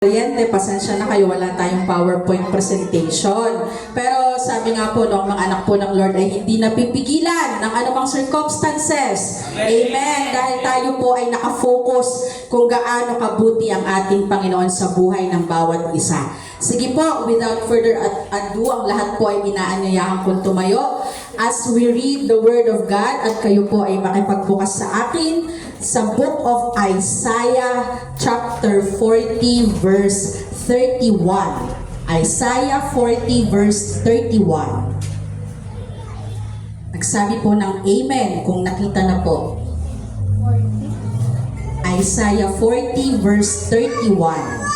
Pasensya na kayo, wala tayong PowerPoint presentation. Pero sabi nga po, no, ang mga anak po ng Lord ay hindi napipigilan ng anumang circumstances. Amen. Dahil tayo po ay nakafocus kung gaano kabuti ang ating Panginoon sa buhay ng bawat isa. Sige po, without further ado, ang lahat po ay inaanyayahan kong tumayo as we read the Word of God at kayo po ay makipagbukas sa akin sa Book of Isaiah chapter 40 verse 31. Isaiah 40 verse 31. Nagsabi po ng Amen kung nakita na po. Isaiah 40 verse 31.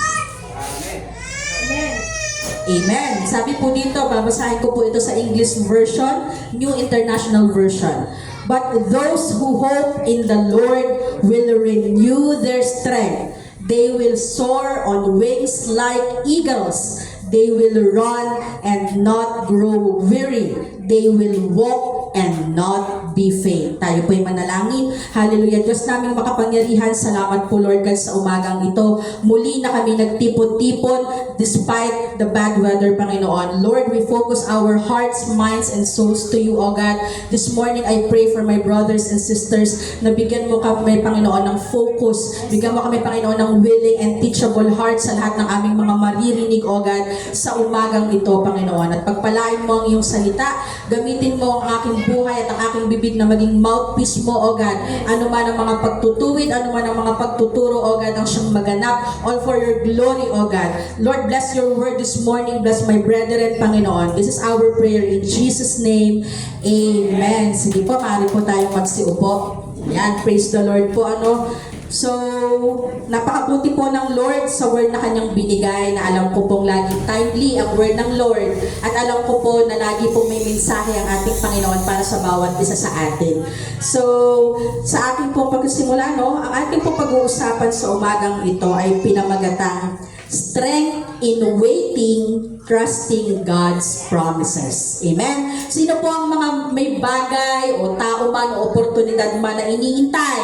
Amen. Sabi po dito, babasahin ko po ito sa English version, New International Version. But those who hope in the Lord will renew their strength. They will soar on wings like eagles. They will run and not grow weary. They will walk and not be faint. Tayo po'y manalangin. Hallelujah. Diyos naming makapangyarihan, salamat po Lord God sa umagang ito. Muli na kami nagtipon-tipon despite the bad weather, Panginoon. Lord, we focus our hearts, minds, and souls to you, O God. This morning, I pray for my brothers and sisters na bigyan mo kami, Panginoon, ng focus. Bigyan mo kami, Panginoon, ng willing and teachable heart sa lahat ng aming mga maririnig, O God, sa umagang ito, Panginoon. At pagpalain mo ang iyong salita, gamitin mo ang aking buhay at ang aking bibig na maging mouthpiece mo, O God. Ano man ang mga pagtutuwid, ano man ang mga pagtuturo, O God, ang siyang maganap, all for your glory, O God. Lord, bless your word this morning. Bless my brethren, Panginoon. This is our prayer in Jesus' name. Amen. Sige po, maaari po tayong magsiupo. Yan, praise the Lord po. So, napakabuti po ng Lord sa word na kanyang binigay na alam ko pong laging timely ang word ng Lord at alam ko po na lagi pong may mensahe ang ating Panginoon para sa bawat isa sa atin. So, sa ating pong pagsisimula, ang ating pong pag-uusapan sa umagang ito ay pinamagatang Strength in Waiting, Trusting God's Promises. Amen? Sino po ang mga may bagay o tao man o oportunidad man na iniintay?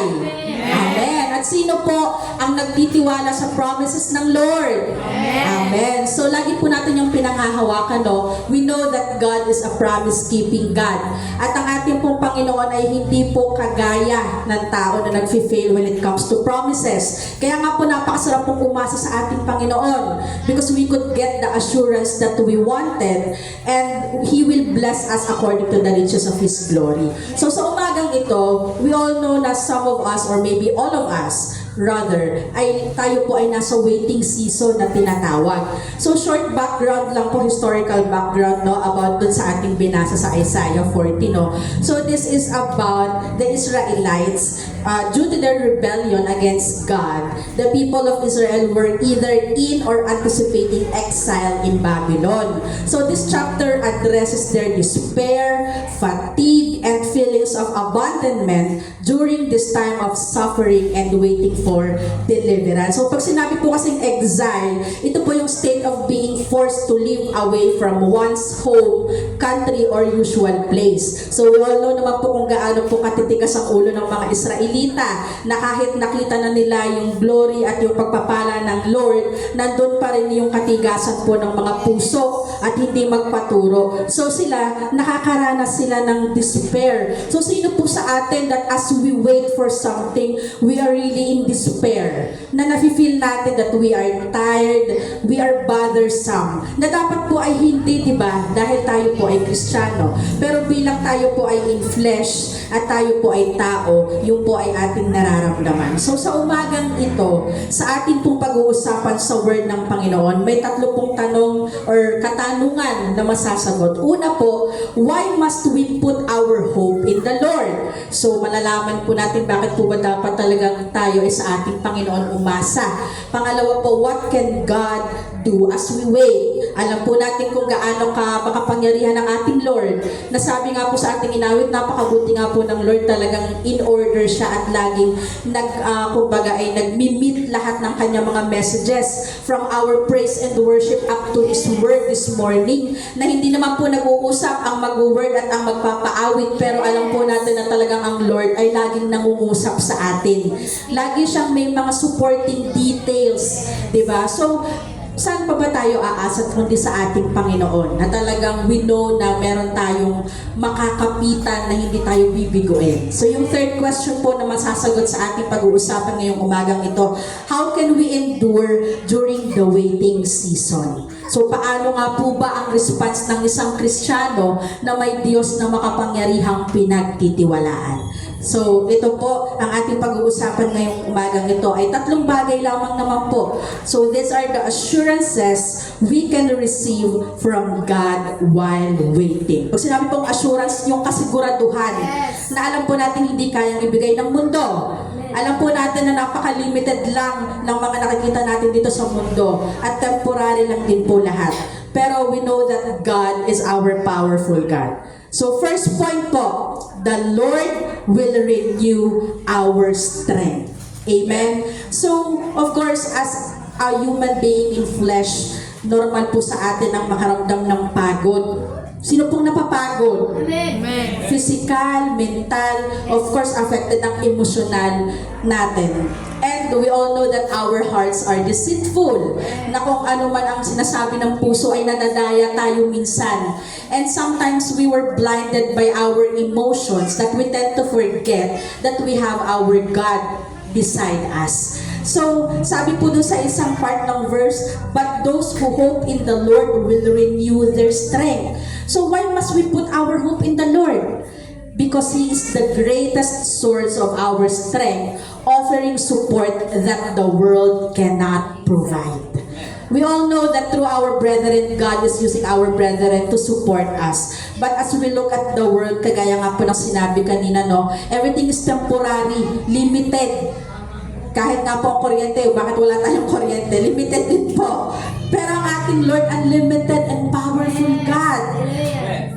Amen. At sino po ang nagtitiwala sa promises ng Lord? Amen. So, lagi po natin yung pinanghahawakan, We know that God is a promise-keeping God. At ang ating pong Panginoon ay hindi po kagaya ng tao na nag-fail when it comes to promises. Kaya nga po napakasarap pong umasa sa ating Panginoon because we could get the assurance that we wanted and He will bless us according to the riches of His glory. So, sa umagang ito, we all know na some of us or maybe all of us rather, tayo po ay nasa waiting season na tinatawag. So, short background lang po, historical background, about dun sa ating binasa sa Isaiah 40, So, this is about the Israelites, due to their rebellion against God, the people of Israel were either in or anticipating exile in Babylon. So, this chapter addresses their despair, fatigue, and feelings of abandonment during this time of suffering and waiting for deliverance. So pag sinabi po kasing exile, ito po yung state of being forced to live away from one's home, country, or usual place. So we all know naman po kung gaano po katitigas ang ulo ng mga Israelita na kahit nakita na nila yung glory at yung pagpapala ng Lord, nandun pa rin yung katigasan po ng mga puso at hindi magpaturo. So sila, nakakaranas sila ng despair. So sino po sa atin that as we wait for something, we are really in despair, na nafe-feel natin that we are tired, we are bothersome, na dapat po ay hindi, diba? Dahil tayo po ay Kristiyano. Pero bilang tayo po ay in flesh at tayo po ay tao, yung po ay ating nararamdaman. So sa umagang ito, sa ating pong pag-uusapan sa word ng Panginoon, may tatlo pong tanong or katanungan na masasagot. Una po, why must we put our hope in the Lord? So malalaman po natin bakit po ba dapat talagang tayo ay sa ating Panginoon umasa. Pangalawa po, what can God do as we wait? Alam po natin kung gaano ka makapangyarihan ng ating Lord. Nasabi nga po sa ating inawit, napakabuti nga po ng Lord, talagang in order siya at laging kumbaga ay nagmi-meet lahat ng kanyang mga messages from our praise and worship up to His Word this morning, na hindi naman po nag-uusap ang mag-word at ang magpapaawit, pero alam po natin na talagang ang Lord ay laging nangungusap sa atin. Lagi siyang may mga supporting details, di ba? So, saan pa ba tayo aasa kundi sa ating Panginoon na talagang we know na meron tayong makakapitan na hindi tayo bibiguin. So yung third question po na masasagot sa ating pag-uusapan ngayong umagang ito, how can we endure during the waiting season? So paano nga po ba ang response ng isang Kristiyano na may Diyos na makapangyarihang pinagtitiwalaan? So, ito po, ang ating pag-uusapan ngayong umagang ito ay tatlong bagay lamang naman po. So, these are the assurances we can receive from God while waiting. Pag sinabi pong assurance, yung kasiguraduhan na alam po natin hindi kayang ibigay ng mundo. Alam po natin na napaka-limited lang ng mga nakikita natin dito sa mundo at temporary lang din po lahat. Pero we know that God is our powerful God. So first point po, the Lord will renew our strength. Amen? So, of course, as a human being in flesh, normal po sa atin ang makaramdam ng pagod. Sino pong napapagod? Amen. Physical, mental, of course, affected ang emotional natin. And we all know that our hearts are deceitful. Na kung ano man ang sinasabi ng puso ay nadadaya tayo minsan. And sometimes we were blinded by our emotions that we tend to forget that we have our God beside us. So, sabi po doon sa isang part ng verse, but those who hope in the Lord will renew their strength. So, why must we put our hope in the Lord? Because He is the greatest source of our strength, offering support that the world cannot provide. We all know that through our brethren, God is using our brethren to support us. But as we look at the world, kagaya nga po ng sinabi kanina, no, everything is temporary, limited. Kahit nga po ang kuryente, bakit wala tayong kuryente? Limited din po. Pero ang ating Lord, unlimited and powerful God.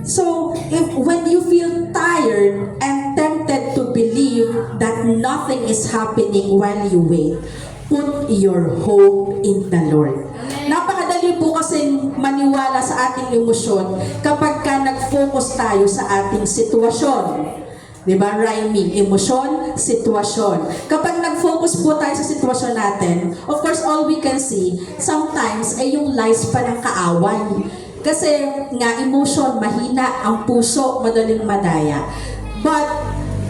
So, when you feel tired and tempted to believe that nothing is happening while you wait, put your hope in the Lord. Napakadali po kasi maniwala sa ating emosyon kapag ka nag-focus tayo sa ating sitwasyon. Diba? Rhyming. Emosyon, sitwasyon. Kapag nag-focus po tayo sa sitwasyon natin, of course, all we can see, sometimes, ay yung lies pa ng kaaway. Kasi nga, emotion, mahina, ang puso, madaling madaya. But,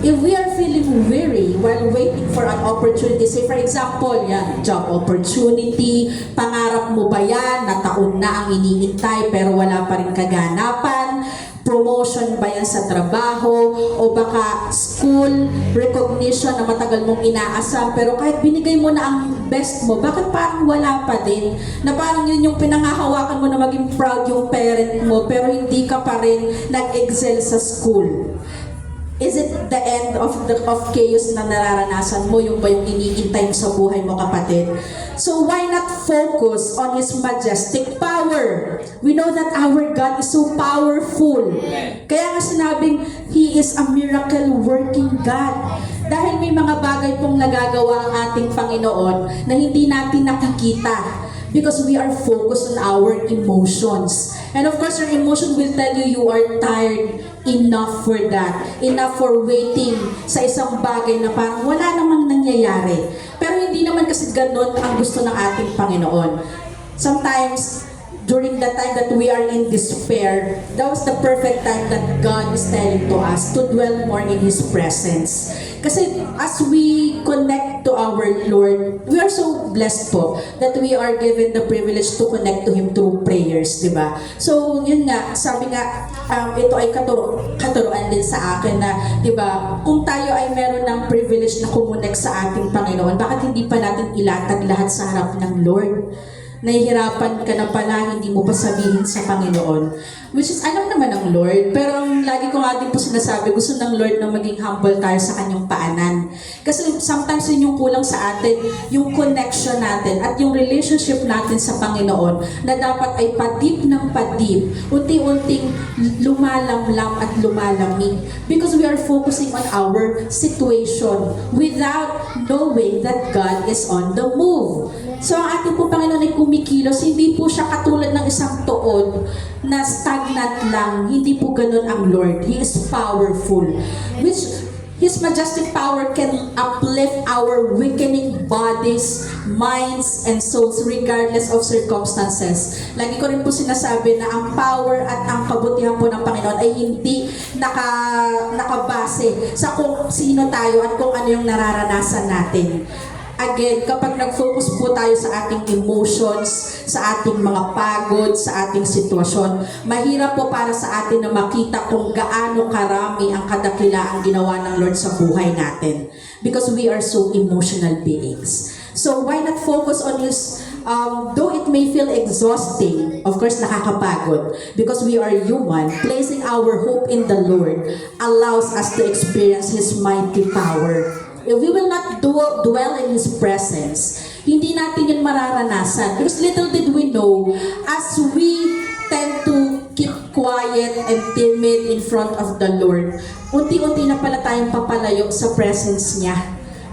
if we are feeling weary while waiting for an opportunity, say for example, yan, job opportunity, pangarap mo ba yan, na taon na ang iniintay pero wala pa rin kaganapan, promotion ba yan sa trabaho, o baka school recognition na matagal mong inaasam, pero kahit binigay mo na ang best mo, bakit parang wala pa din? Na parang yun yung pinangahawakan mo na maging proud yung parent mo, pero hindi ka pa rin nag-excel sa school. Is it the end of chaos na nararanasan mo? Yung ba yung iniintay mo sa buhay mo, kapatid? So why not focus on His majestic power? We know that our God is so powerful. Kaya nga sinabing, He is a miracle-working God. Dahil may mga bagay pong nagagawa ang ating Panginoon na hindi natin nakikita. Because we are focused on our emotions. And of course, your emotion will tell you you are tired. Enough for that. Enough for waiting sa isang bagay na parang wala namang nangyayari. Pero hindi naman kasi ganun ang gusto ng ating Panginoon. Sometimes, during the time that we are in despair, that was the perfect time that God is telling to us to dwell more in His presence. Kasi as we connect to our Lord, we are so blessed po that we are given the privilege to connect to Him through prayers, di ba? So, yun nga, sabi nga, ito ay katuruan din sa akin na, di ba, kung tayo ay meron ng privilege na kumonect sa ating Panginoon, bakit hindi pa natin ilatag lahat sa harap ng Lord? nahihirapan ka na pala, hindi mo pa sabihin sa Panginoon. Which is, alam naman ng Lord. Pero ang lagi ko nga din po sinasabi, gusto ng Lord na maging humble tayo sa kanyang paanan. Kasi sometimes yun yung kulang sa atin, yung connection natin at yung relationship natin sa Panginoon na dapat ay padip ng padip, unti-unting lumalamlam at lumalamig. Because we are focusing on our situation without knowing that God is on the move. So ang ating po Panginoon ay kumikilos, hindi po siya katulad ng isang tuod na stagnant lang. Hindi po ganun ang Lord. He is powerful. Which His majestic power can uplift our weakening bodies, minds, and souls regardless of circumstances. Lagi ko rin po sinasabi na ang power at ang kabutihan po ng Panginoon ay hindi nakabase sa kung sino tayo at kung ano yung nararanasan natin. Again, kapag nag-focus po tayo sa ating emotions, sa ating mga pagod, sa ating sitwasyon, mahirap po para sa atin na makita kung gaano karami ang kadakilaang ginawa ng Lord sa buhay natin. Because we are so emotional beings. So why not focus on His, though it may feel exhausting, of course nakakapagod, because we are human, placing our hope in the Lord allows us to experience His mighty power. If we will not dwell in His presence, hindi natin yun mararanasan. Because little did we know, as we tend to keep quiet and timid in front of the Lord, unti-unti na pala tayong papalayo sa presence niya.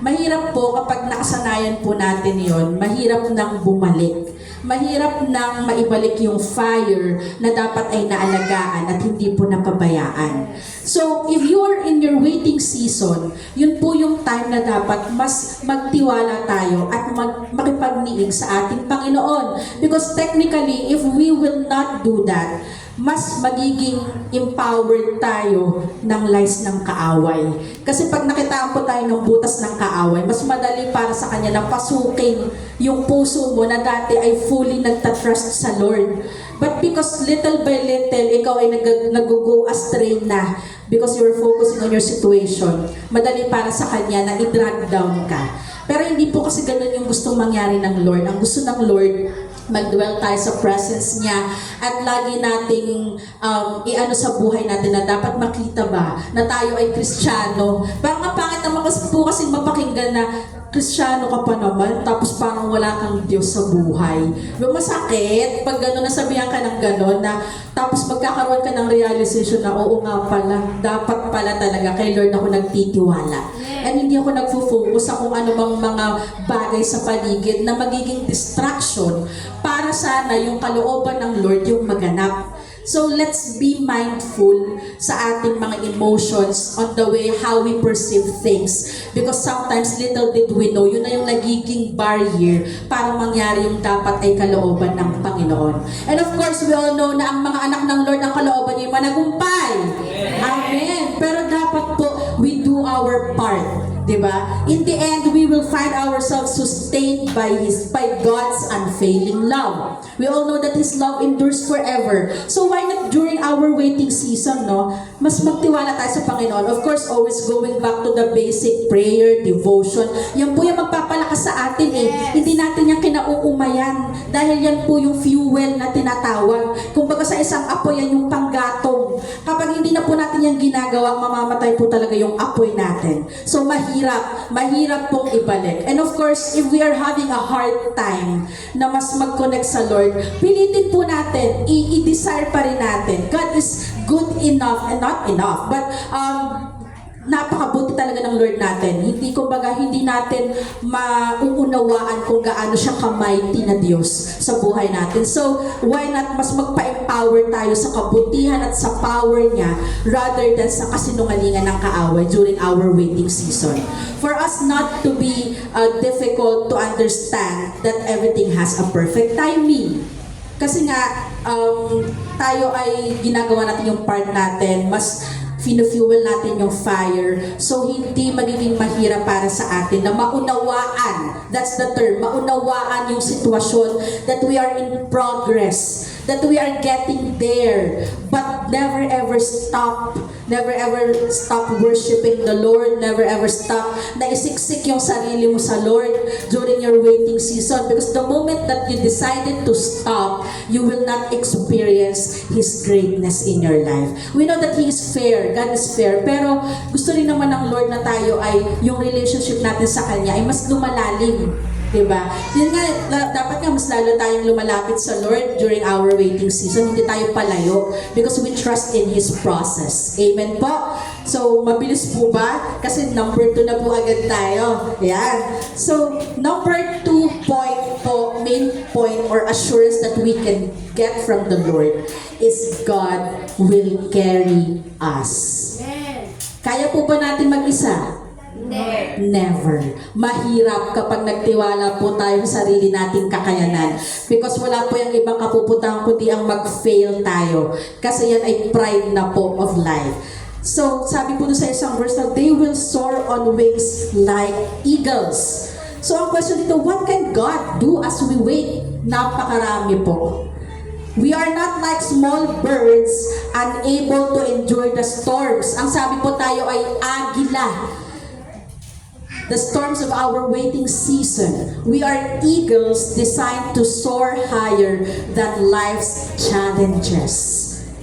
Mahirap po kapag nakasanayan po natin yon, mahirap nang bumalik. Mahirap nang maibalik yung fire na dapat ay naalagaan at hindi po napabayaan. So, if you are in your waiting season, yun po yung time na dapat mas magtiwala tayo at makipagniig sa ating Panginoon. Because technically, if we will not do that, mas magiging empowered tayo ng lies ng kaaway. Kasi pag nakitaan po tayo ng butas ng kaaway, mas madali para sa kanya na pasukin yung puso mo na dati ay fully nagtatrust sa Lord. But because little by little, ikaw ay nag-go astray na because you're focusing on your situation, madali para sa kanya na i-drag down ka. Pero hindi po kasi ganun yung gustong mangyari ng Lord. Ang gusto ng Lord, mag-dwell tayo sa presence niya at lagi nating i-ano sa buhay natin na dapat makita ba na tayo ay Kristiyano. Parang mapangit naman kasi mapakinggan na Kristiyano ka pa naman, tapos parang wala kang Diyos sa buhay. Masakit pag gano'n, nasabihan ka ng gano'n, na tapos magkakaroon ka ng realization na oo nga pala, dapat pala talaga kay Lord ako nagtitiwala. And hindi ako nagfo-focus sa kung ano bang mga bagay sa paligid na magiging distraction para sana yung kalooban ng Lord yung maganap. So let's be mindful sa ating mga emotions on the way how we perceive things. Because sometimes little did we know, yun na yung nagiging barrier para mangyari yung dapat ay kalooban ng Panginoon. And of course, we all know na ang mga anak ng Lord, ang kalooban niya ay managumpay. Amen. Pero dapat po, we do our part. Diba? In the end, we will find ourselves sustained by God's unfailing love. We all know that His love endures forever. So why not during our waiting season, no? Mas magtiwala tayo sa Panginoon. Of course, always going back to the basic prayer, devotion. Yan po yung magpapalakas sa atin eh. Hindi natin yan kinauumayan. Dahil yan po yung fuel na tinatawag. Kung baga sa isang apoy, yan yung panggatong. Kapag hindi na po natin yan ginagawa, mamamatay po talaga yung apoy natin. So mahirap pong ibalik. And of course, if we are having a hard time na mas mag-connect sa Lord, pilitin po natin, i-desire pa rin natin. God is good enough, and not enough, but napakabuti talaga ng Lord natin. Hindi natin mauunawaan kung gaano siya ka-mighty na Diyos sa buhay natin. So, why not mas magpa-empower tayo sa kabutihan at sa power niya rather than sa kasinungalingan ng kaaway during our waiting season. For us not to be difficult to understand that everything has a perfect timing. Kasi nga, tayo ay ginagawa natin yung part natin, mas fino-fuel natin yung fire. So, hindi magiging mahirap para sa atin na maunawaan, that's the term, maunawaan yung sitwasyon that we are in progress. that we are getting there, but never ever stop worshiping the Lord, never ever stop na isiksik yung sarili mo sa Lord during your waiting season, because the moment that you decided to stop, you will not experience His greatness in your life. We know that He is fair, God is fair, pero gusto rin naman ng Lord na tayo ay yung relationship natin sa Kanya ay mas lumalalim. Diba? Yun nga, dapat nga mas lalo tayong lumalapit sa Lord during our waiting season. Hindi tayo palayo because we trust in His process. Amen po? So, mabilis po ba? Kasi number 2 na po agad tayo. Yan. So, number 2 point po, main point or assurance that we can get from the Lord is God will carry us. Kaya po ba natin mag-isa? Never. Mahirap kapag nagtiwala po tayo sa sarili nating kakayanan. Because wala po yung ibang kapupuntahan kundi ang mag-fail tayo. Kasi yan ay pride na po of life. So, sabi po sa isang verse na, they will soar on wings like eagles. So, ang question dito, what can God do as we wait? Napakarami po. We are not like small birds unable to endure the storms. Ang sabi po tayo ay agila. The storms of our waiting season. We are eagles designed to soar higher than life's challenges.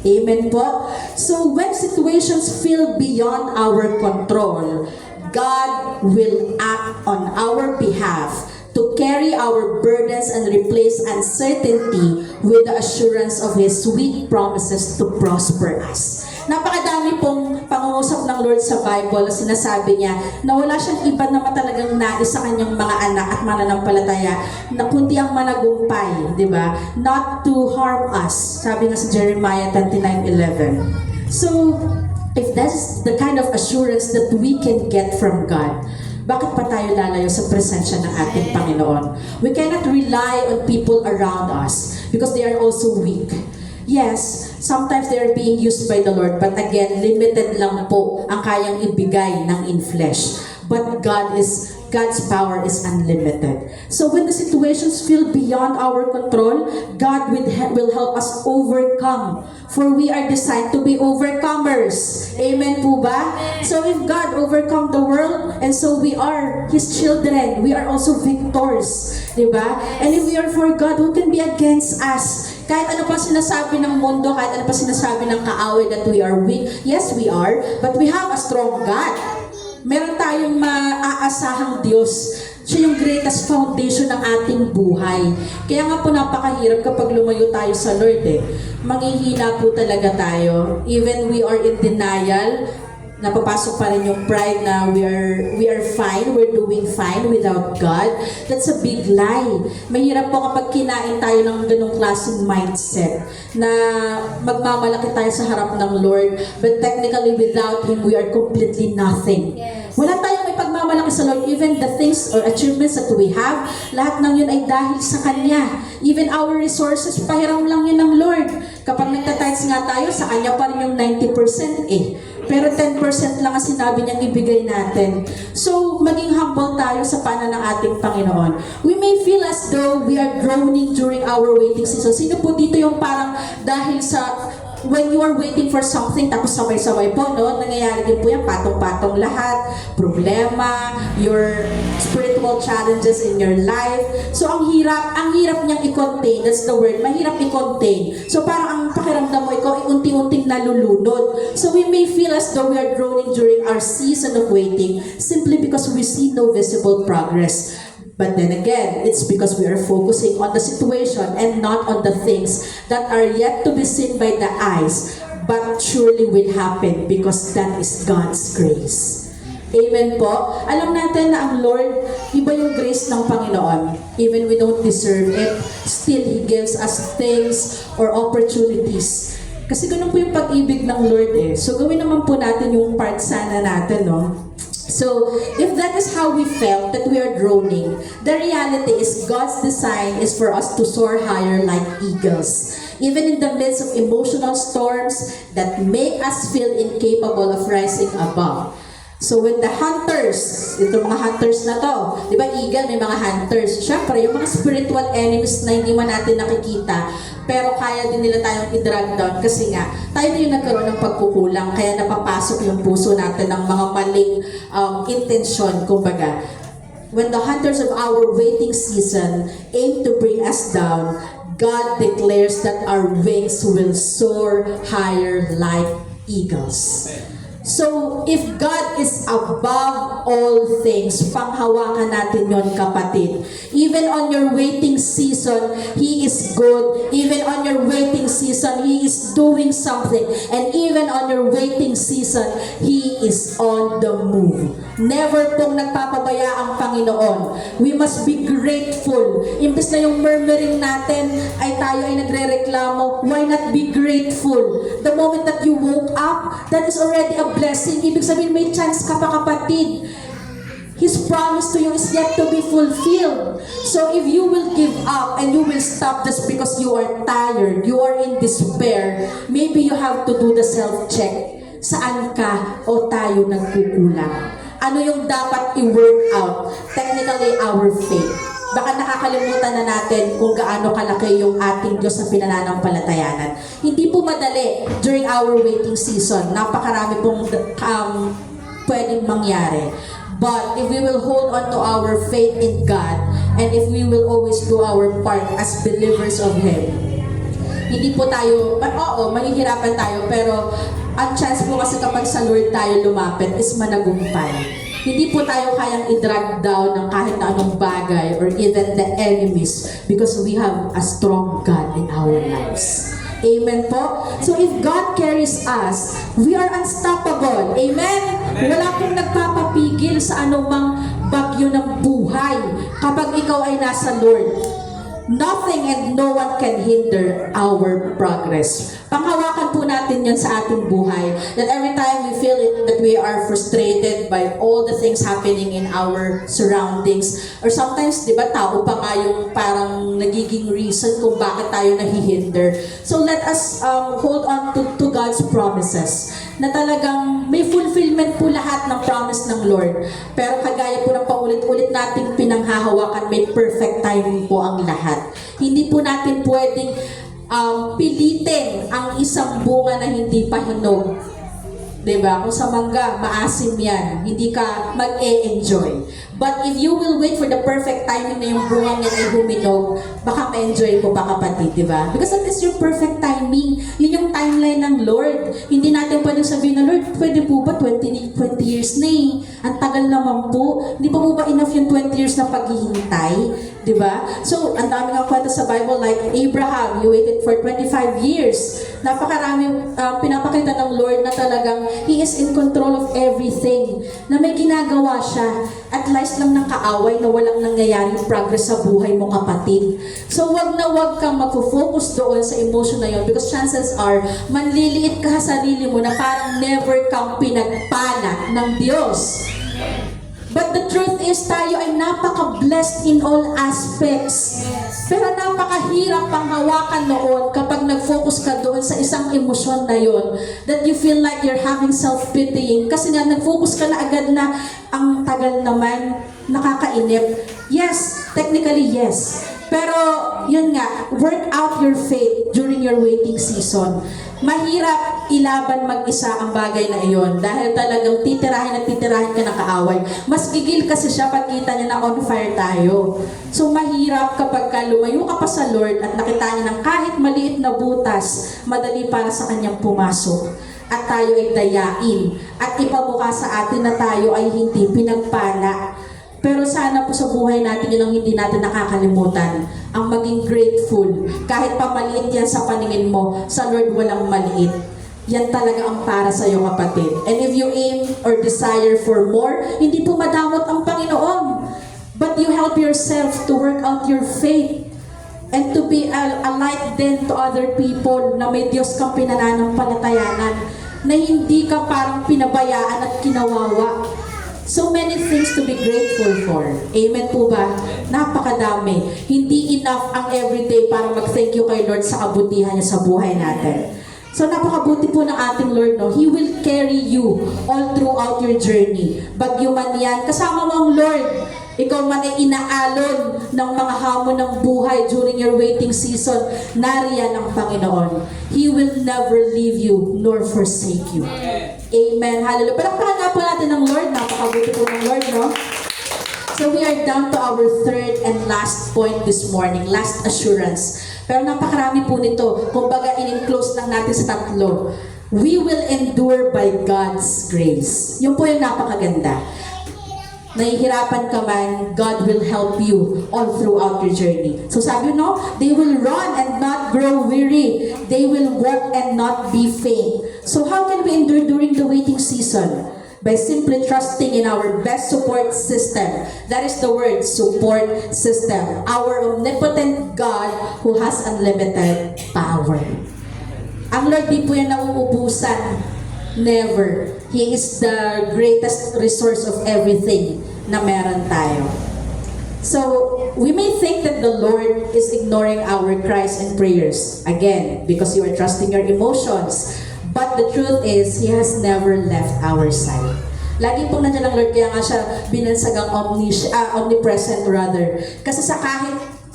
Amen po? So when situations feel beyond our control, God will act on our behalf to carry our burdens and replace uncertainty with the assurance of His sweet promises to prosper us. Napakadami pong pangungusap ng Lord sa Bible, sinasabi niya na wala siyang iba na matalagang nais sa kanyang mga anak at mananampalataya na kundi ang managumpay, di ba? Not to harm us, sabi nga sa Jeremiah 29:11. So, if that's the kind of assurance that we can get from God, bakit pa tayo lalayo sa presensya ng ating Panginoon? We cannot rely on people around us because they are also weak. Yes, sometimes they are being used by the Lord, but again, limited lang po ang kayang ibigay ng in flesh. But God's power is unlimited. So when the situations feel beyond our control, God will help us overcome. For we are designed to be overcomers. Amen po ba? So if God overcome the world, and so we are His children, we are also victors. Diba? And if we are for God, who can be against us? Kahit ano pa sinasabi ng mundo, kahit ano pa sinasabi ng kaaway that we are weak, yes, we are, but we have a strong God. Meron tayong maaasahang Diyos. Siya yung greatest foundation ng ating buhay. Kaya nga po napakahirap kapag lumayo tayo sa Lord eh. Manghihina po talaga tayo. Even we are in denial, napapasok pa rin yung pride na we are fine, we're doing fine without God. That's a big lie. Mahirap po kapag kinain tayo ng ganong klaseng mindset na magmamalaki tayo sa harap ng Lord, but technically without Him, we are completely nothing. Yes. Wala tayong may pagmamalaki sa Lord. Even the things or achievements that we have, lahat ng yun ay dahil sa Kanya. Even our resources, pahiram lang yun ng Lord. Kapag nagtatides nga tayo, sa Kanya pa rin yung 90% eh. Pero 10% lang ang sinabi niyang ibigay natin. So, maging humble tayo sa paanan ng ating Panginoon. We may feel as though we are groaning during our waiting season. Sino po dito yung parang dahil sa when you are waiting for something, tapos sabay-sabay po, no? Nangyayari din po yan, patong-patong lahat, problema, your spiritual challenges in your life. So, ang hirap niyang i-contain. That's the word, mahirap i-contain. So, parang ang pakiramdam mo, ikaw ay unti-unting nalulunod. So, we may feel as though we are groaning during our season of waiting simply because we see no visible progress. But then again, it's because we are focusing on the situation and not on the things that are yet to be seen by the eyes, but surely will happen because that is God's grace. Amen po. Alam natin na ang Lord, iba yung grace ng Panginoon. Even we don't deserve it, still He gives us things or opportunities. Kasi ganun po yung pag-ibig ng Lord eh. So gawin naman po natin yung part sana natin, no? So, if that is how we felt, that we are groaning, the reality is God's design is for us to soar higher like eagles. Even in the midst of emotional storms that make us feel incapable of rising above. So when the hunters, itong mga hunters na to, di ba eagle may mga hunters, syempre yung mga spiritual enemies na hindi man natin nakikita, pero kaya din nila tayong i-drag down kasi nga, tayo na yung nagkaroon ng pagkukulang, kaya napapasok yung puso natin ng mga maling intensyon, kumbaga. When the hunters of our waiting season aim to bring us down, God declares that our wings will soar higher like eagles. So, if God is above all things, panghawakan natin yon, kapatid. Even on your waiting season, He is good. Even on your waiting season, He is doing something. And even on your waiting season, He is on the move. Never pong nagpapabaya ang Panginoon. We must be grateful. Imbes na yung murmuring natin ay tayo ay nagre-reklamo, why not be grateful? The moment that you woke up, that is already a blessing. Ibig sabihin, may chance ka pa, kapatid. His promise to you is yet to be fulfilled. So if you will give up and you will stop just because you are tired, you are in despair, maybe you have to do the self-check. Saan ka o tayo nagkukulang? Ano yung dapat i-work out? Technically, our faith. Baka nakakalimutan na natin kung gaano kalaki yung ating Diyos na pinananampalatayanan. Hindi po madali during our waiting season. Napakarami pong pwedeng mangyari. But if we will hold on to our faith in God, and if we will always do our part as believers of Him, hindi po tayo, oo, mahihirapan tayo, pero ang chance po kasi kapag sa Lord tayo lumapit is managumpay. Hindi po tayo kayang i-drag down ng kahit na anong bagay or even the enemies because we have a strong God in our lives. Amen po? So if God carries us, we are unstoppable. Amen? Wala pong nagpapapigil sa anumang bagyo ng buhay kapag ikaw ay nasa Lord. Nothing and no one can hinder our progress. Panghawakan po natin yun sa ating buhay. That every time we feel it, that we are frustrated by all the things happening in our surroundings. Or sometimes, di ba, tao pa nga yung parang nagiging reason kung bakit tayo nahihinder. So let us hold on to God's promises. Na talagang may fulfillment po lahat ng promise ng Lord. Pero kagaya po ng paulit-ulit nating pinanghahawakan, may perfect timing po ang lahat. Hindi po natin pwedeng pilitin ang isang bunga na hindi pa hinog. Diba? Kung sa mangga, maasim yan. Hindi ka mag-e-enjoy. But if you will wait for the perfect timing na yung bunga niya ay huminog, baka ma-enjoy mo pa, kapatid, diba? Because that is your perfect timing. Yun yung timeline ng Lord. Hindi natin pwedeng sabihin na, Lord, pwede po ba 20 years na eh? Ang tagal naman po. Hindi pa po ba enough yung 20 years na paghihintay? Diba? So, ang dami nga kwento sa Bible, like Abraham, he waited for 25 years. Napakarami pinapakita ng Lord na talagang He is in control of everything. Na may ginagawa siya. At least lang ng kaaway na walang nangyayaring progress sa buhay mo, kapatid. So, wag na wag kang mag-focus doon sa emotion na yun because chances are, manliliit ka sa sarili mo na parang never kang pinagpala ng Diyos. But the truth is, tayo ay napaka-blessed in all aspects. Pero napakahirap pang hawakan noon kapag nag-focus ka doon sa isang emosyon na yon, that you feel like you're having self-pitying. Kasi nga, nag-focus ka na agad na ang tagal naman, nakakainip. Yes, technically yes. Pero, yun nga, work out your faith during your waiting season. Mahirap ilaban mag-isa ang bagay na iyon dahil talagang titirahin at titirahin ka ng kaaway. Mas gigil kasi siya pag kita niya na on fire tayo. So mahirap kapag ka lumayo ka pa sa Lord at nakita niya ng kahit maliit na butas, madali para sa kanyang pumasok. At tayo ay dayain. At ipamukha sa atin na tayo ay hindi pinagpala. Pero sana po sa buhay natin yun ang hindi natin nakakalimutan. Ang maging grateful. Kahit pa maliit yan sa paningin mo, sa Lord walang maliit. Yan talaga ang para sa iyo, kapatid. And if you aim or desire for more, hindi po madamot ang Panginoon. But you help yourself to work out your faith. And to be a light then to other people na may Diyos kang pinananampalatayanan. Na hindi ka parang pinabayaan at kinawawa. So many things to be grateful for. Amen po ba? Napakadami. Hindi enough ang everyday para mag-thank you kay Lord sa kabutihan niya sa buhay natin. So napakabuti po ng ating Lord, no? He will carry you all throughout your journey. Bagyo man yan, kasama mo ang Lord. Ikaw man ay inaalon ng mga hamon ng buhay during your waiting season, nariyan ang Panginoon. He will never leave you nor forsake you. Amen. Hallelujah. Palakpakan nga po natin ng Lord. Napakabuti po ng Lord, no? So we are down to our third and last point this morning, last assurance. Pero napakarami po nito. Kumbaga, in-close lang natin sa tatlo. We will endure by God's grace. Yun po yung napakaganda. Nahihirapan ka man, God will help you all throughout your journey. So sabi no, they will run and not grow weary. They will walk and not be faint. So how can we endure during the waiting season? By simply trusting in our best support system. That is the word, support system. Our omnipotent God who has unlimited power. Ang Lord di po yan nauubusan. Never. He is the greatest resource of everything na meron tayo. So, we may think that the Lord is ignoring our cries and prayers. Again, because you are trusting your emotions. But the truth is, He has never left our side. Lagi pong nandiyan ang Lord, kaya nga siya binansagang omnipresent rather. Kasi sa kahit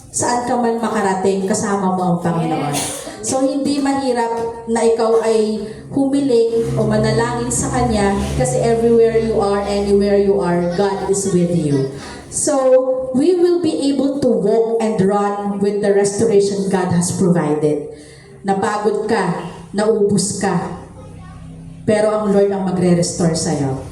saan ka man makarating, kasama mo ang Panginoon. So, hindi mahirap na ikaw ay humiling o manalangin sa Kanya kasi everywhere you are, anywhere you are, God is with you. So, we will be able to walk and run with the restoration God has provided. Napagod ka, naubos ka, pero ang Lord ang magre-restore sa'yo.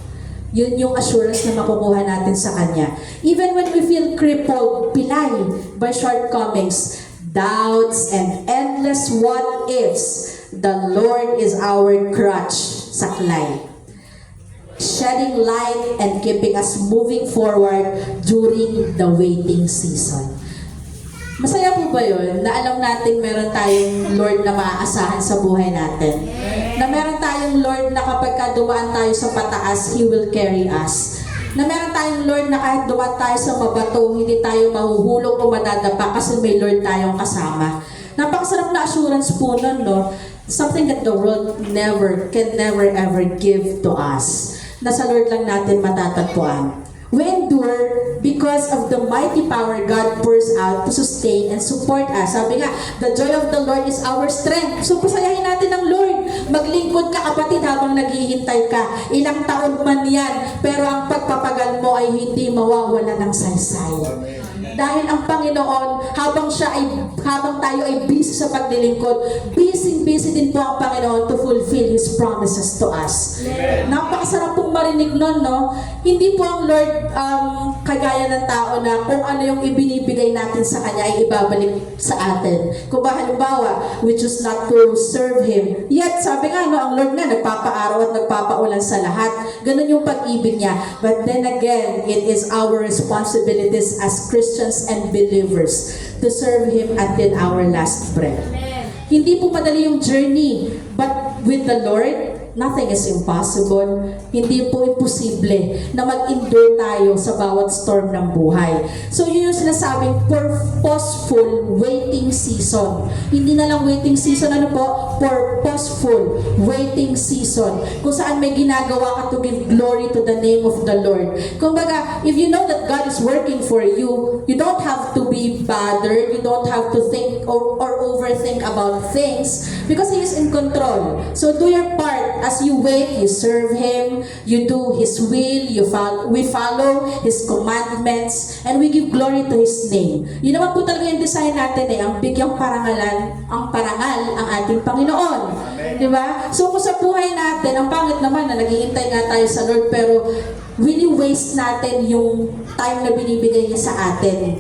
Yun yung assurance na makukuha natin sa Kanya. Even when we feel crippled, pilay by shortcomings, doubts, and endless what-ifs, the Lord is our crutch, saklay, shedding light and keeping us moving forward during the waiting season. Masaya po ba yun? Na alam natin meron tayong Lord na maaasahan sa buhay natin. Na meron tayong Lord na kapag dumaan tayo sa pataas, He will carry us. Na meron tayong Lord na kahit dumaan tayo sa mabato, hindi tayo mahuhulog o madadapa kasi may Lord tayong kasama. Napakasarap na assurance po nun, no? Something that the world can never ever give to us. Na sa Lord lang natin matatagpuan. We endure because of the mighty power God pours out to sustain and support us. Sabi nga, the joy of the Lord is our strength. So, pasayahin natin ang Lord. Maglingkod ka, kapatid, habang naghihintay ka. Ilang taon man yan, pero ang pagpapagal mo ay hindi mawawala ng saysay. Dahil ang Panginoon, habang tayo ay busy sa paglilingkod, busy din po ang Panginoon to fulfill His promises to us. Napakasarap pong marinig nun, no? Hindi po ang Lord kagaya ng tao na kung ano yung ibinibigay natin sa Kanya ay ibabalik sa atin. Kung ba halimbawa, we choose not to serve Him. Yet, sabi nga, no, ang Lord nga nagpapaaraw at nagpapaulan sa lahat. Ganun yung pag-ibig niya. But then again, it is our responsibilities as Christians and believers to serve Him until our last breath. Hindi po madali yung journey, but with the Lord, nothing is impossible. Hindi po imposible na mag-endure tayo sa bawat storm ng buhay. So yun yung sinasabing purposeful waiting season. Hindi na lang waiting season, ano po? Purposeful waiting season. Kung saan may ginagawa ka to give glory to the name of the Lord. Kumbaga, if you know that God is working for you, you don't have to be bothered, you don't have to think or overthink about things because He is in control. So do your part. As you wait, you serve Him, you do His will, we follow His commandments, and we give glory to His name. Yun naman po talaga yung design natin ang bigyang parangal ang ating Panginoon. Diba? So kung sa buhay natin, ang pangit naman na naghihintay nga tayo sa Lord, pero really waste natin yung time na binibigay niya sa atin.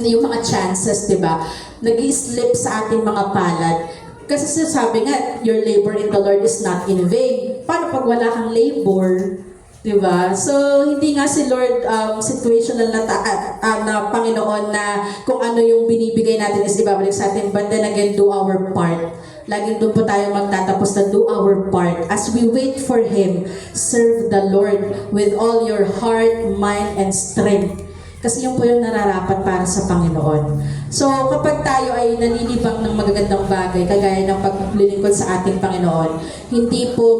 Yung mga chances, diba? Nag-i-slip sa ating mga palad. Kasi sabi nga, your labor in the Lord is not in vain. Paano pag wala kang labor? Diba? So, hindi nga si Lord situational na Panginoon na kung ano yung binibigay natin is ibabalik sa atin. But then again, do our part. Laging doon po tayo magtatapos na do our part. As we wait for Him, serve the Lord with all your heart, mind, and strength. Kasi yun po yung nararapat para sa Panginoon. So, kapag tayo ay nalilibang ng magagandang bagay, kagaya ng paglilingkod sa ating Panginoon, hindi po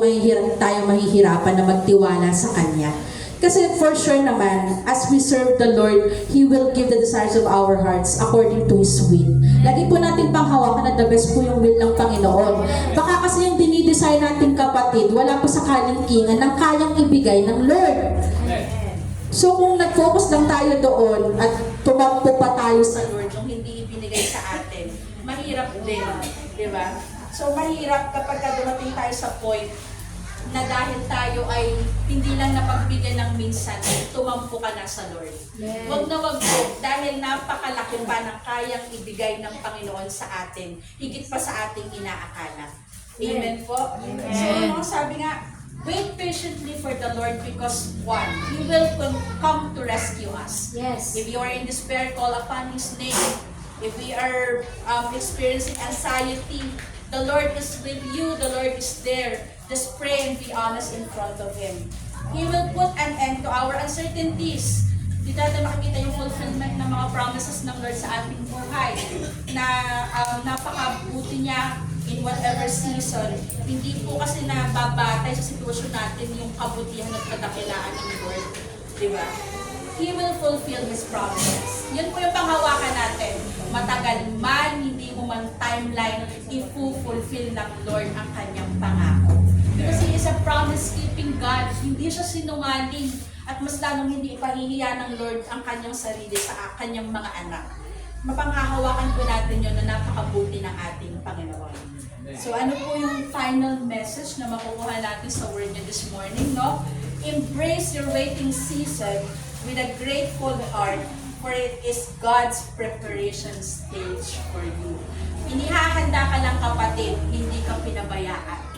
tayo mahihirapan na magtiwala sa Kanya. Kasi for sure naman, as we serve the Lord, He will give the desires of our hearts according to His will. Lagi po natin panghawakan na the best po yung will ng Panginoon. Baka kasi yung dinidesire nating kapatid, wala po sa kalingkingan ng kayang ibigay ng Lord. So kung nag-focus lang tayo doon at tumampo pa tayo sa Lord yung hindi ibinigay sa atin, mahirap din, di ba? So mahirap kapag dumating tayo sa point na dahil tayo ay hindi lang napagbigyan ng minsan, tumampo ka na sa Lord. Yes. Wag na wag po, dahil napakalaki pa ng kayang ibigay ng Panginoon sa atin, higit pa sa ating inaakala. Amen po? Amen. So, sabi nga, wait patiently for the Lord because one, He will come to rescue us. Yes. If you are in despair, call upon His name. If we are experiencing anxiety, the Lord is with you, the Lord is there. Just pray and be honest in front of Him. He will put an end to our uncertainties. Di natin makikita yung fulfillment ng mga promises ng Lord sa ating buhay na napakabuti niya in whatever season. Hindi po kasi nababatay sa sitwasyon natin yung kabutihan at kadakilaan ng Lord. Di ba? He will fulfill His promises. Yun po yung panghawakan natin. Matagal man, hindi mo man timeline, i-fulfill ng Lord ang kanyang pangako. Because He is a promise-keeping God. Hindi siya sinungaling at mas lalong hindi ipahihiya ng Lord ang kanyang sarili sa kanyang mga anak. Mapanghahawakan po natin yun na napakabuti ng ating Panginoon. So ano po yung final message na makukuha natin sa word niya this morning, no? Embrace your waiting season with a grateful heart, for it is God's preparation stage for you. Inihahanda ka lang kapatid, hindi ka pinabayaan.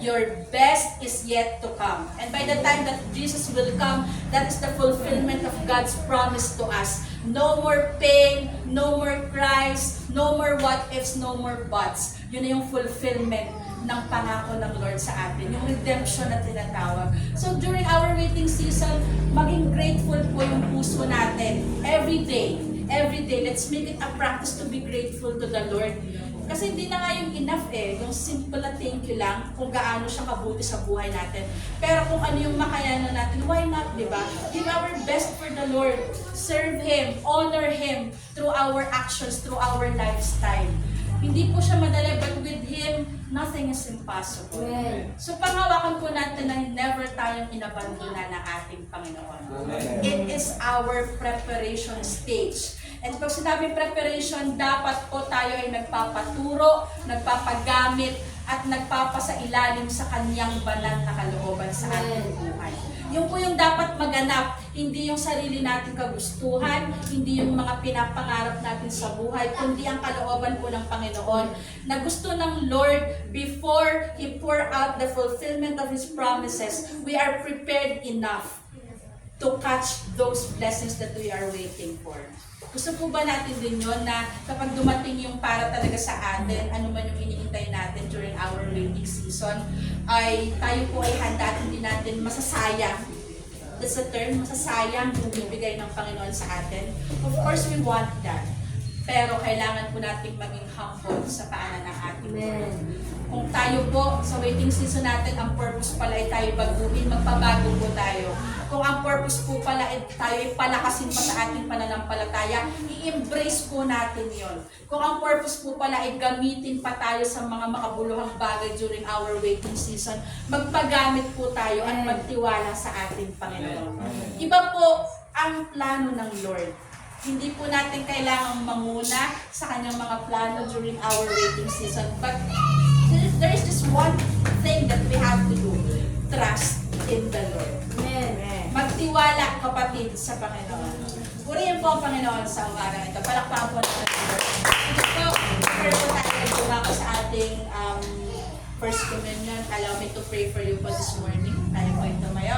Your best is yet to come. And by the time that Jesus will come, that is the fulfillment of God's promise to us. No more pain, no more cries, no more what ifs, no more buts. Yun na yung fulfillment ng pangako ng Lord sa atin, yung redemption na tinatawag. So during our waiting season, maging grateful po yung puso natin. Every day, let's make it a practice to be grateful to the Lord. Kasi hindi na nga yung enough yung simple na thank you lang kung gaano siya kabuti sa buhay natin. Pero kung ano yung makayanan natin, why not, di ba? Give our best for the Lord. Serve Him, honor Him through our actions, through our lifestyle. Hindi po siya madali, but with Him, nothing is impossible. Amen. So panghawakan po natin na never tayong inabandona ng ating Panginoon. It is our preparation stage. And pag sinabi preparation, dapat po tayo ay nagpapaturo, nagpapagamit, at nagpapasailalim sa kanyang banal na kalooban sa ating buhay. Yung po yung dapat maganap, hindi yung sarili nating kagustuhan, hindi yung mga pinapangarap natin sa buhay, kundi ang kalooban po ng Panginoon na gusto ng Lord before He pour out the fulfillment of His promises, we are prepared enough to catch those blessings that we are waiting for. Gusto po ba natin din yun na kapag dumating yung para talaga sa atin, ano man yung iniintay natin during our waiting season, ay tayo po ay handa at hindi natin masasayang. That's the term, masasayang yung bibigay ng Panginoon sa atin. Of course, we want that. Pero kailangan po natin maging humble sa paanan ng ating Lord. Kung tayo po sa waiting season natin, ang purpose pala ay tayo baguhin, magpabago po tayo. Kung ang purpose po pala ay tayo ay palakasin pa sa ating pananampalataya, i-embrace po natin yon. Kung ang purpose po pala ay gamitin pa tayo sa mga makabuluhang bagay during our waiting season, magpagamit po tayo at magtiwala sa ating Panginoon. Iba po ang plano ng Lord. Hindi po natin kailangang manguna sa kanyang mga plano during our waiting season. But there is just one thing that we have to do. Trust in the Lord. Amen. Magtiwala, kapatid, sa Panginoon. Purihin po ang Panginoon sa umagang ito. Palakpakan po natin ang Lord. Ito po, pray po tayo dumako sa ating First Communion. Allow me to pray for you po this morning. Tayo po ay tumayo.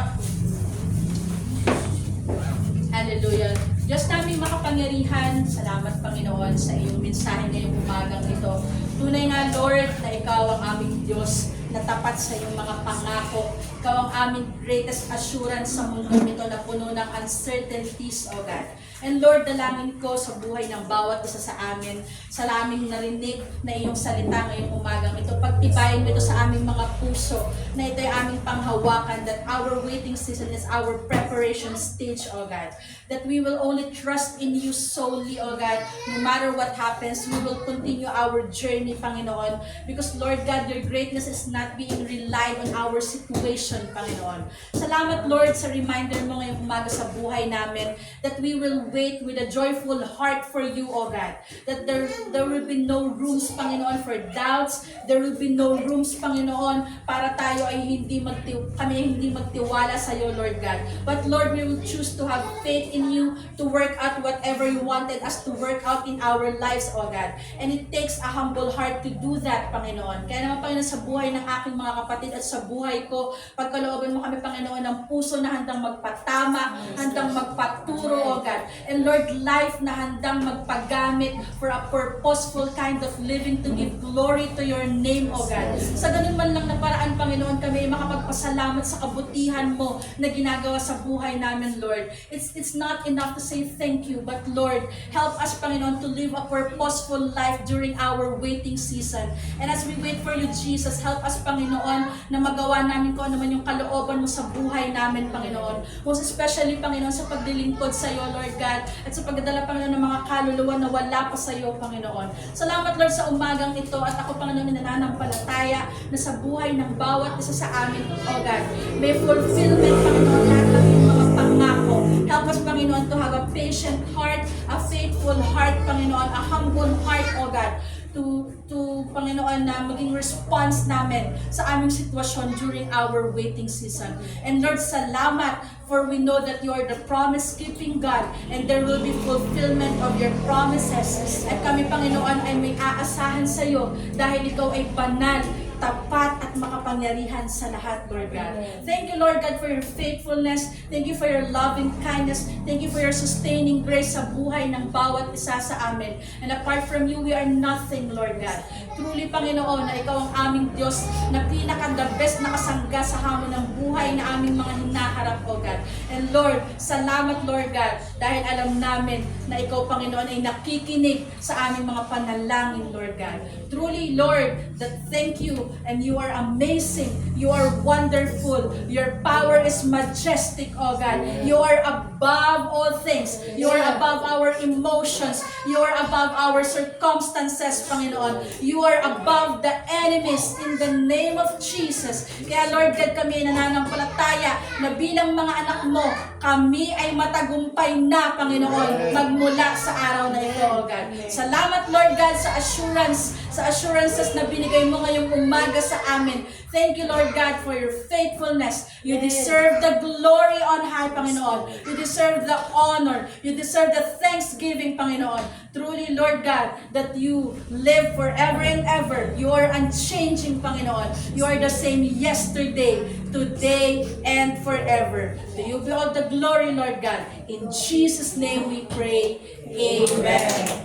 Hallelujah. Diyos naming makapangyarihan, salamat Panginoon sa iyong mensahe ngayong umagang ito. Tunay nga Lord na ikaw ang aming Diyos na tapat sa iyong mga pangako. Ikaw ang aming greatest assurance sa mundo nito na puno ng uncertainties, O God. And Lord, dalangin ko sa buhay ng bawat isa sa amin, sa aming narinig na iyong salita ngayong umagang ito. Pagtibayin mo ito sa aming mga puso, na ito ay aming panghawakan, that our waiting season is our preparation stage, O God. That we will only trust in you solely, O God. No matter what happens, we will continue our journey, Panginoon. Because Lord God, your greatness is not being relied on our situation, Panginoon. Salamat, Lord, sa reminder mo ngayong umaga sa buhay namin, that we will wait with a joyful heart for you, O God. That there will be no rooms, Panginoon, for doubts. There will be no rooms, Panginoon, para tayo ay kami ay hindi magtiwala sa iyo, Lord God. But Lord, we will choose to have faith in you to work out whatever you wanted us to work out in our lives, O God. And it takes a humble heart to do that, Panginoon. Kaya naman, Panginoon, sa buhay ng aking mga kapatid at sa buhay ko, pagkalooban mo kami, Panginoon, ng puso na handang magpatama, handang magpaturo, O God. And Lord, life na handang magpagamit for a purposeful kind of living to give glory to your name, O God. Sa ganun man lang na paraan, Panginoon, kami makapagpasalamat sa kabutihan mo na ginagawa sa buhay namin, Lord. It's not enough to say thank you, but Lord, help us, Panginoon, to live a purposeful life during our waiting season. And as we wait for you, Jesus, help us, Panginoon, na magawa namin kung ano man yung kalooban mo sa buhay namin, Panginoon. Most especially, Panginoon, sa paglilingkod sa iyo, Lord God, at sa pagdadala, Panginoon, ng mga kaluluwa na wala pa sa iyo, Panginoon. Salamat, Lord, sa umagang ito, at ako, Panginoon, nananampalataya na sa buhay ng bawat isa sa amin, O God, may fulfillment, Panginoon, lahat ng iyong mga pangako. Help us, Panginoon, to have a patient heart, a faithful heart, Panginoon, a humble heart, O God, to Panginoon, na maging response namin sa aming sitwasyon during our waiting season. And Lord, salamat, for we know that you are the promise-keeping God, and there will be fulfillment of your promises. At kami, Panginoon, ay may aasahan sa iyo dahil ikaw ay banal, tapat at makapangyarihan sa lahat, Lord God. Thank you, Lord God, for your faithfulness. Thank you for your loving kindness. Thank you for your sustaining grace sa buhay ng bawat isa sa amin. And apart from you, we are nothing, Lord God. Truly, Panginoon, na ikaw ang aming Diyos na pinaka-the best na kasangga sa hamon ng buhay na aming mga hinaharap, O God. And Lord, salamat, Lord God, dahil alam namin na ikaw, Panginoon, ay nakikinig sa aming mga panalangin, Lord God. Truly, Lord, that thank you, and you are amazing. You are wonderful. Your power is majestic, O God. You are above all things. You are above our emotions. You are above our circumstances, Panginoon. You are above the enemies in the name of Jesus. Kaya Lord God, kami nananampalataya na bilang mga anak mo, kami ay matagumpay na, Panginoon, magmula sa araw na ito, O God. Salamat, Lord God, sa assurances na binigay mo ngayong umaga sa amin. Thank you, Lord God, for your faithfulness. You deserve the glory on high, Panginoon. You deserve the honor. You deserve the thanksgiving, Panginoon. Truly, Lord God, that you live forever and ever. You are unchanging, Panginoon. You are the same yesterday, today, and forever. To you be all the glory, Lord God. In Jesus' name we pray. Amen.